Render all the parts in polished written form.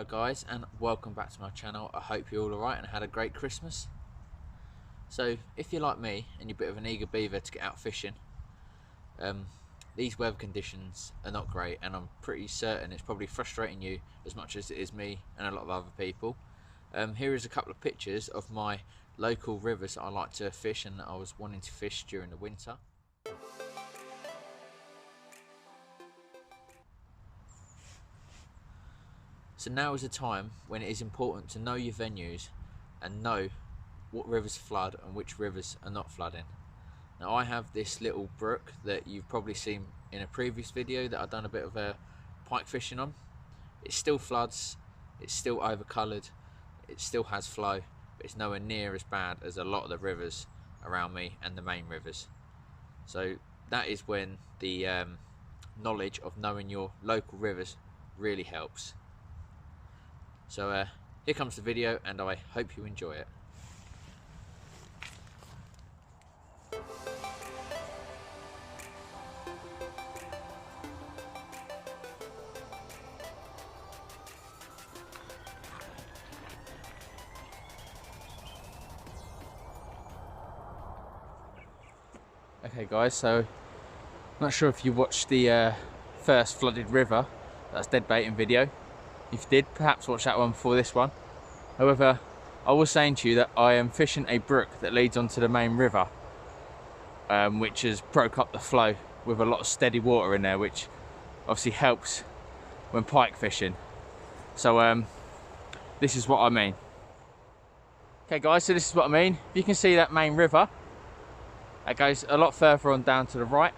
Hello guys, and welcome back to my channel. I hope you're all alright and had a great Christmas. So if you're like me and you're a bit of an eager beaver to get out fishing, these weather conditions are not great, and I'm pretty certain it's probably frustrating you as much as it is me and a lot of other people. Here is a couple of pictures of my local rivers that I like to fish and that I was wanting to fish during the winter. So now is a time when it is important to know your venues and know what rivers flood and which rivers are not flooding. Now I have this little brook that you've probably seen in a previous video that I've done a bit of pike fishing on. It still floods, it's still overcoloured, it still has flow, but it's nowhere near as bad as a lot of the rivers around me and the main rivers. So that is when the knowledge of knowing your local rivers really helps. So here comes the video, and I hope you enjoy it. Okay guys, so I'm not sure if you watched the first flooded river, that's deadbaiting video. If you did, perhaps watch that one before this one. However, I was saying to you that I am fishing a brook that leads onto the main river, which has broke up the flow with a lot of steady water in there, which obviously helps when pike fishing. So this is what I mean. Okay guys, so this is what I mean. You can see that main river. That goes a lot further on down to the right.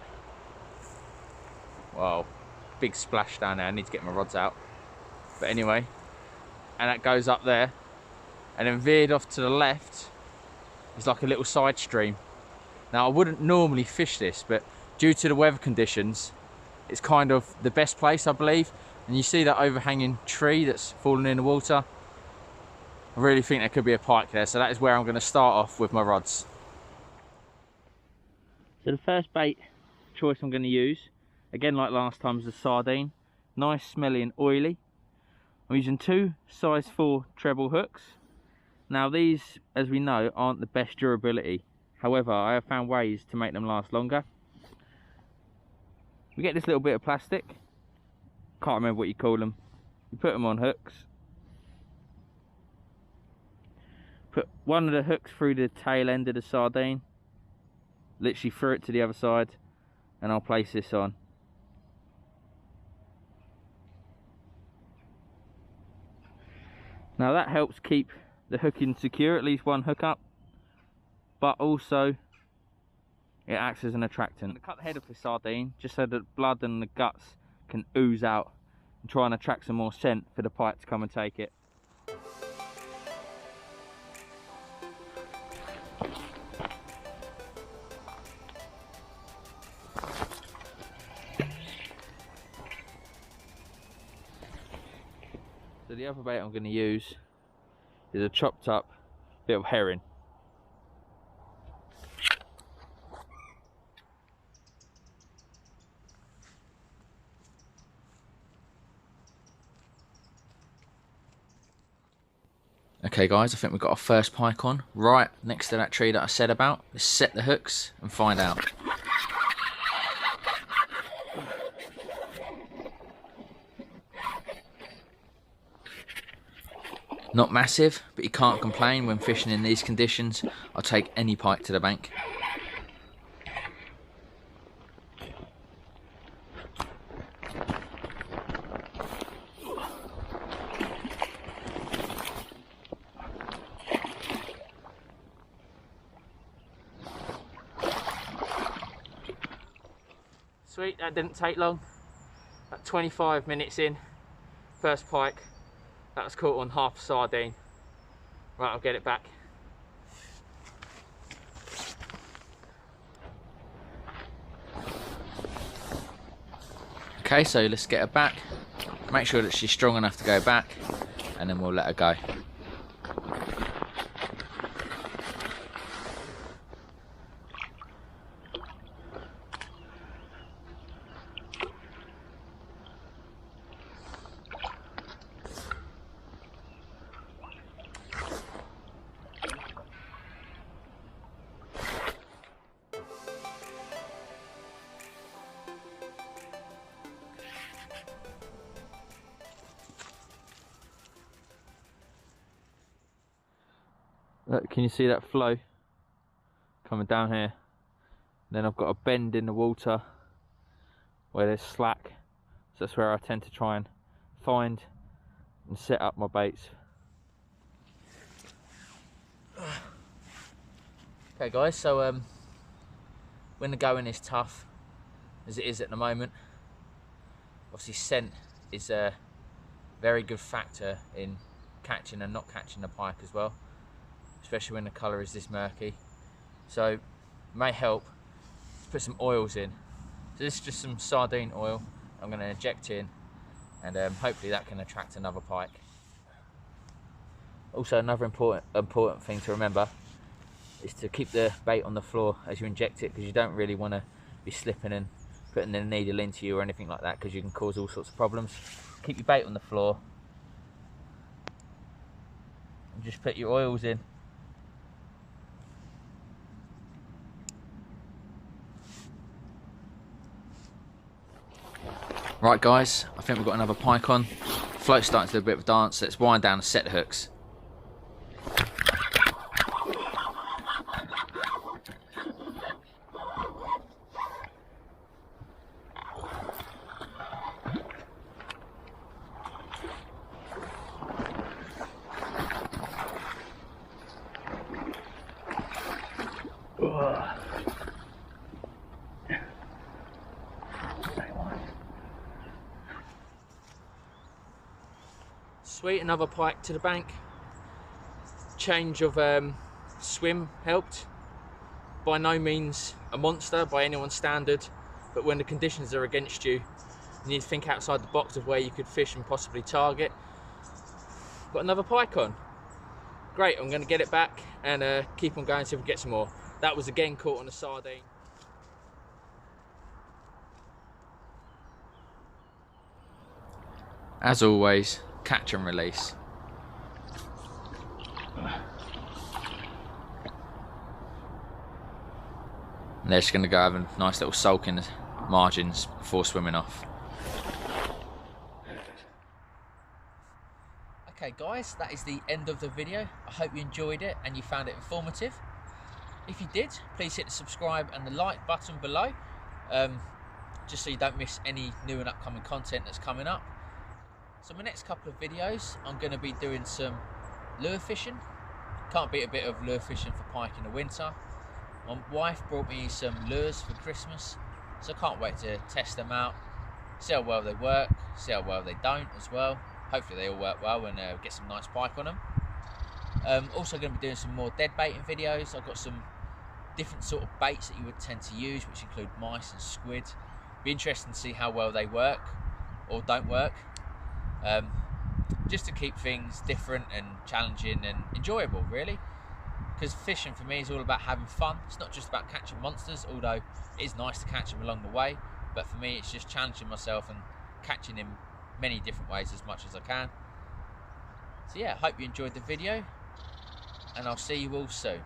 Wow, big splash down there. I need to get my rods out. But anyway, and that goes up there, and then veered off to the left is like a little side stream. Now I wouldn't normally fish this, but due to the weather conditions, it's kind of the best place, I believe. And you see that overhanging tree that's fallen in the water. I really think there could be a pike there, so that is where I'm going to start off with my rods. So the first bait choice I'm going to use, again like last time, is a sardine. Nice, smelly and oily. I'm using two size 4 treble hooks. Now these, as we know, aren't the best durability. However, I have found ways to make them last longer. We get this little bit of plastic, can't remember what you call them. You put them on hooks. Put one of the hooks through the tail end of the sardine, literally through it to the other side, and I'll place this on. Now that helps keep the hooking secure, at least one hook up, but also it acts as an attractant. I'm going to cut the head off the sardine just so that blood and the guts can ooze out and try and attract some more scent for the pike to come and take it. So the other bait I'm going to use is a chopped up bit of herring. Okay guys, I think we've got our first pike on, right next to that tree that I said about. Let's set the hooks and find out. Not massive, but you can't complain when fishing in these conditions. I'll take any pike to the bank. Sweet, that didn't take long. About 25 minutes in, first pike. That was caught on half a sardine. Right, I'll get it back. Okay, so let's get her back. Make sure that she's strong enough to go back, and then we'll let her go. Look, can you see that flow coming down here? Then I've got a bend in the water where there's slack, so that's where I tend to try and find and set up my baits. Okay guys, so when the going is tough, as it is at the moment, obviously scent is a very good factor in catching and not catching the pike as well, especially when the colour is this murky. So it may help to put some oils in. So this is just some sardine oil I'm going to inject in, and hopefully that can attract another pike. Also, another important thing to remember is to keep the bait on the floor as you inject it, because you don't really want to be slipping and putting the needle into you or anything like that, because you can cause all sorts of problems. Keep your bait on the floor and just put your oils in. Right guys, I think we've got another pike on. Float's starting to do a bit of a dance. Let's wind down and set the hooks. Sweet, another pike to the bank. Change of swim helped. By no means a monster by anyone's standard, but when the conditions are against you, you need to think outside the box of where you could fish and possibly target. Got another pike on. Great, I'm going to get it back and keep on going until we get some more. That was again caught on a sardine. As always, catch and release. And they're just going to go have a nice little sulk in the margins before swimming off. Okay guys, that is the end of the video. I hope you enjoyed it and you found it informative. If you did, please hit the subscribe and the like button below, just so you don't miss any new and upcoming content that's coming up. So in my next couple of videos, I'm going to be doing some lure fishing. Can't beat a bit of lure fishing for pike in the winter. My wife brought me some lures for Christmas, so I can't wait to test them out, see how well they work, see how well they don't as well. Hopefully they all work well and get some nice pike on them. Also going to be doing some more dead baiting videos. I've got some different sort of baits that you would tend to use, which include mice and squid. Be interesting to see how well they work or don't work. Just to keep things different and challenging and enjoyable, really. Because fishing for me is all about having fun. It's not just about catching monsters, although it is nice to catch them along the way. But for me, it's just challenging myself and catching in many different ways as much as I can. So yeah, I hope you enjoyed the video, and I'll see you all soon.